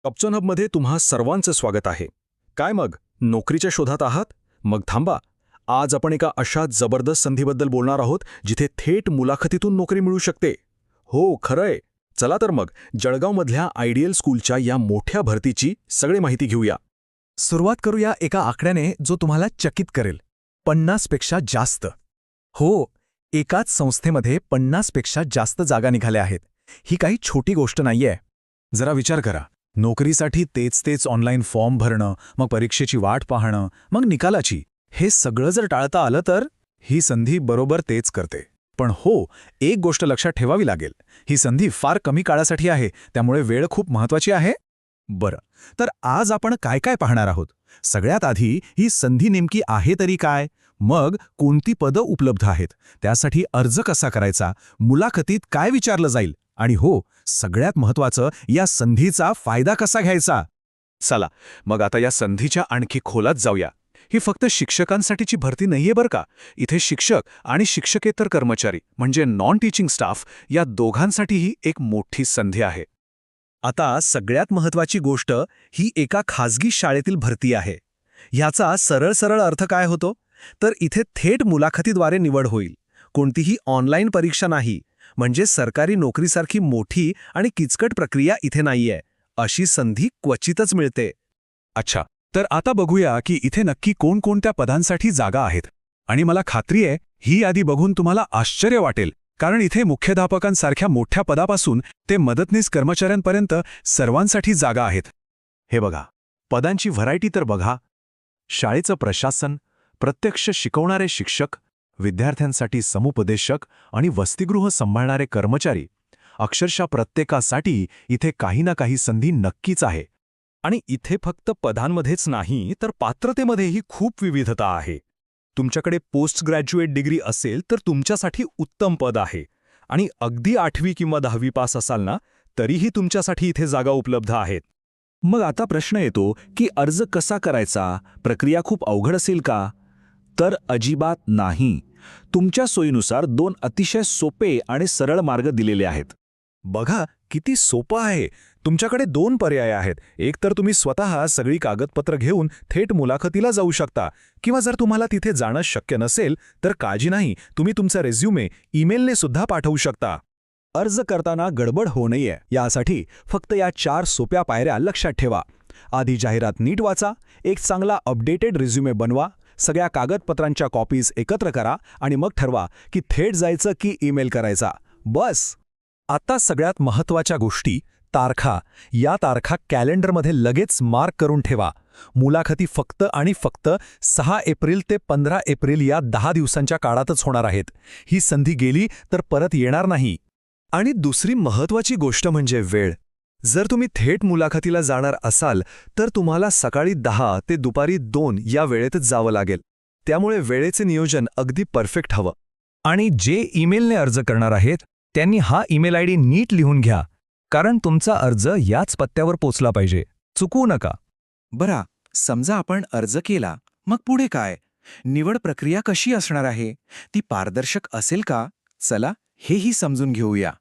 कप्चन हबमध्ये तुम्हा सर्वांचं स्वागत आहे. काय मग नोकरीच्या शोधात आहात? मग थांबा. आज आपण एका अशा जबरदस्त संधीबद्दल बोलणार आहोत जिथे थेट मुलाखतीतून नोकरी मिळू शकते. हो, खरंय. चला तर मग जळगावमधल्या आयडियल स्कूलच्या या मोठ्या भरतीची सगळी माहिती घेऊया. सुरुवात करूया एका आकड्याने जो तुम्हाला चकित करेल. 50 पेक्षा जास्त. हो, एकाच संस्थेमध्ये 50 पेक्षा जास्त जागा निघाल्या आहेत. ही काही छोटी गोष्ट नाहीये. जरा विचार करा. नोकरीसाठी तेच ऑनलाईन फॉर्म भरणं, मग परीक्षेची वाट पाहणं, मग निकालाची. हे सगळं जर टाळता आलं तर ही संधी बरोबर तेच करते. पण हो, एक गोष्ट लक्षात ठेवावी लागेल. ही संधी फार कमी काळासाठी आहे, त्यामुळे वेळ खूप महत्त्वाची आहे. बरं, तर आज आपण काय काय पाहणार आहोत? सगळ्यात आधी ही संधी नेमकी आहे तरी काय? मग कोणती पदं उपलब्ध आहेत? त्यासाठी अर्ज कसा करायचा? मुलाखतीत काय विचारलं जाईल? आणि हो, सगळ्यात महत्त्वाचं, या संधीचा फायदा कसा घ्यायचा? चला, मग आता या संधीच्या आणखी खोलात जाऊया. ही फक्त शिक्षकांसाठीची भरती नाहीये बरं का. इथे शिक्षक आणि शिक्षकेतर कर्मचारी म्हणजे नॉन टीचिंग स्टाफ या दोघांसाठीही एक मोठी संधी आहे. आता सगळ्यात महत्त्वाची गोष्ट, ही एका खाजगी शाळेतील भरती आहे. ह्याचा सरळ अर्थ काय होतो? तर इथे थेट मुलाखतीद्वारे निवड होईल. कोणतीही ऑनलाईन परीक्षा नाही. म्हणजे सरकारी नोकरीसारखी मोठी आणि किचकट प्रक्रिया इथे नाहीये. अशी संधी क्वचितच मिळते. अच्छा, तर आता बघूया की इथे नक्की कोणकोणत्या पदांसाठी जागा आहेत. आणि मला खात्री आहे, ही यादी बघून तुम्हाला आश्चर्य वाटेल, कारण इथे मुख्याध्यापकांसारख्या मोठ्या पदापासून ते मदतनीस कर्मचाऱ्यांपर्यंत सर्वांसाठी जागा आहेत. हे बघा, पदांची व्हरायटी तर बघा. शाळेचं प्रशासन, प्रत्यक्ष शिकवणारे शिक्षक, विद्यार्थ्यांसाठी समुपदेशक आणि वसतिगृह सांभाळणारे कर्मचारी. अक्षरशः प्रत्येकासाठी इथे काही ना काही संधी नक्कीच आहे. आणि इथे फक्त पदांमध्येच नाही तर पात्रतेमध्येही खूप विविधता आहे. तुमच्याकडे पोस्ट ग्रॅज्युएट डिग्री असेल तर तुमच्यासाठी उत्तम पद आहे. आणि अगदी 8वी किंवा 10वी पास असाल ना, तरीही तुमच्यासाठी इथे जागा उपलब्ध आहेत. मग आता प्रश्न येतो की अर्ज कसा करायचा? प्रक्रिया खूप अवघड असेल का? तर अजिबात नाही. तुमच्या सोयीनुसार 2 अतिशय सोपे आणि सरळ मार्ग दिलेले आहेत. बघा, किती सोपं आहे. तुमच्याकडे 2 पर्याय आहेत. एक तर तुम्ही स्वतः सगळी कागदपत्र घेऊन थेट मुलाखतीला जाऊ शकता, किंवा जर तुम्हाला तिथे जाणं शक्य नसेल तर काळजी नाही, तुम्ही तुमचा रेझ्युमे ईमेलने सुद्धा पाठवू शकता. अर्ज करताना गडबड होऊ नये यासाठी फक्त या 4 सोप्या पायऱ्या लक्षात ठेवा. आधी जाहिरात नीट वाचा, एक चांगला अपडेटेड रिझ्युमे बनवा, सगळ्या कागदपत्रांच्या कॉपीज एकत्र करा आणि मग ठरवा की थेट जायचं की ईमेल करायचा. बस. आता सगळ्यात महत्त्वाच्या गोष्टी, तारखा. या तारखा कॅलेंडरमध्ये लगेच मार्क करून ठेवा. मुलाखती फक्त आणि फक्त 6 एप्रिल ते 15 एप्रिल या 10 दिवसांच्या काळातच होणार आहेत. ही संधी गेली तर परत येणार नाही. आणि दुसरी महत्त्वाची गोष्ट म्हणजे वेळ. जर तुम्ही थेट मुलाखतीला जाणार असाल तर तुम्हाला सकाळी 10 ते दुपारी 2 या वेळेतच जावं लागेल. त्यामुळे वेळेचे नियोजन अगदी परफेक्ट हवं. आणि जे ईमेलने अर्ज करणार आहेत त्यांनी हा ईमेल आयडी नीट लिहून घ्या, कारण तुमचा अर्ज याच पत्त्यावर पोचला पाहिजे. चुकवू नका. बरं, समजा आपण अर्ज केला, मग पुढे काय? निवड प्रक्रिया कशी असणार आहे? ती पारदर्शक असेल का? चला, हेही समजून घेऊया.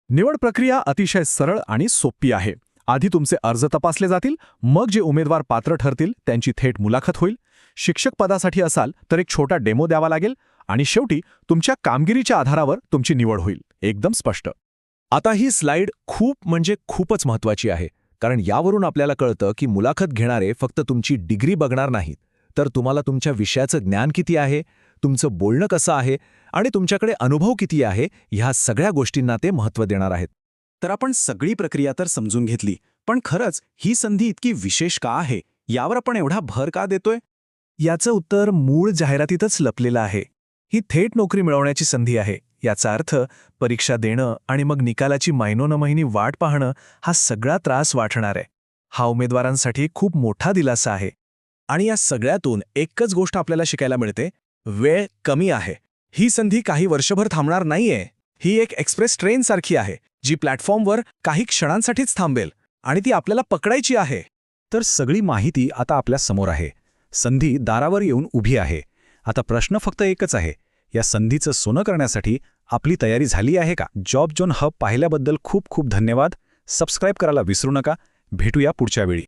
निवड प्रक्रिया अतिशय सरळ आणि सोपी आहे. आधी तुमचे अर्ज तपासले जातील, मग जे उमेदवार पात्र ठरतील त्यांची थेट मुलाखत होईल. शिक्षक पदासाठी असाल तर एक छोटा डेमो द्यावा लागेल, आणि शेवटी तुमच्या कामगिरीच्या आधारावर तुमची निवड होईल. एकदम स्पष्ट. आता ही स्लाइड खूपच महत्त्वाची आहे, कारण यावरून आपल्याला कळतं की मुलाखत घेणारे फक्त तुमची डिग्री बघणार नाहीत, तर तुम्हाला तुमच्या विषयाचं ज्ञान किती आहे, तुमचं बोलणं कसं आहे आणि तुमच्याकडे अनुभव किती आहे, ह्या सगळ्या गोष्टींना ते महत्त्व देणार आहेत. तर आपण सगळी प्रक्रिया तर समजून घेतली, पण खरंच ही संधी इतकी विशेष का आहे? यावर आपण एवढा भर का देतोय? याचं उत्तर मूळ जाहिरातीतच लपलेलं आहे. ही थेट नोकरी मिळवण्याची संधी आहे. याचा अर्थ परीक्षा देणं आणि मग निकालाची महिनोनमहिनी वाट पाहणं, हा सगळा त्रास वाटणार आहे. हा उमेदवारांसाठी खूप मोठा दिलासा आहे. आणि या सगळ्यातून एकच गोष्ट आपल्याला शिकायला मिळते: वेळ कमी आहे. ही संधी काही वर्षभर थांबणार नाहीये. ही एक एक्सप्रेस ट्रेन सारखी आहे, जी प्लॅटफॉर्मवर काही क्षणांसाठीच थांबेल, आणि ती आपल्याला पकडायची आहे. तर सगळी माहिती आता आपल्या समोर आहे. संधी दारावर येऊन उभी आहे. आता प्रश्न फक्त एकच आहे: या संधीचं सोनं करण्यासाठी आपली तयारी झाली आहे का? जॉब झोन हब पाहिल्याबद्दल खूप धन्यवाद. सबस्क्राईब करायला विसरू नका. भेटूया पुढच्या वेळी.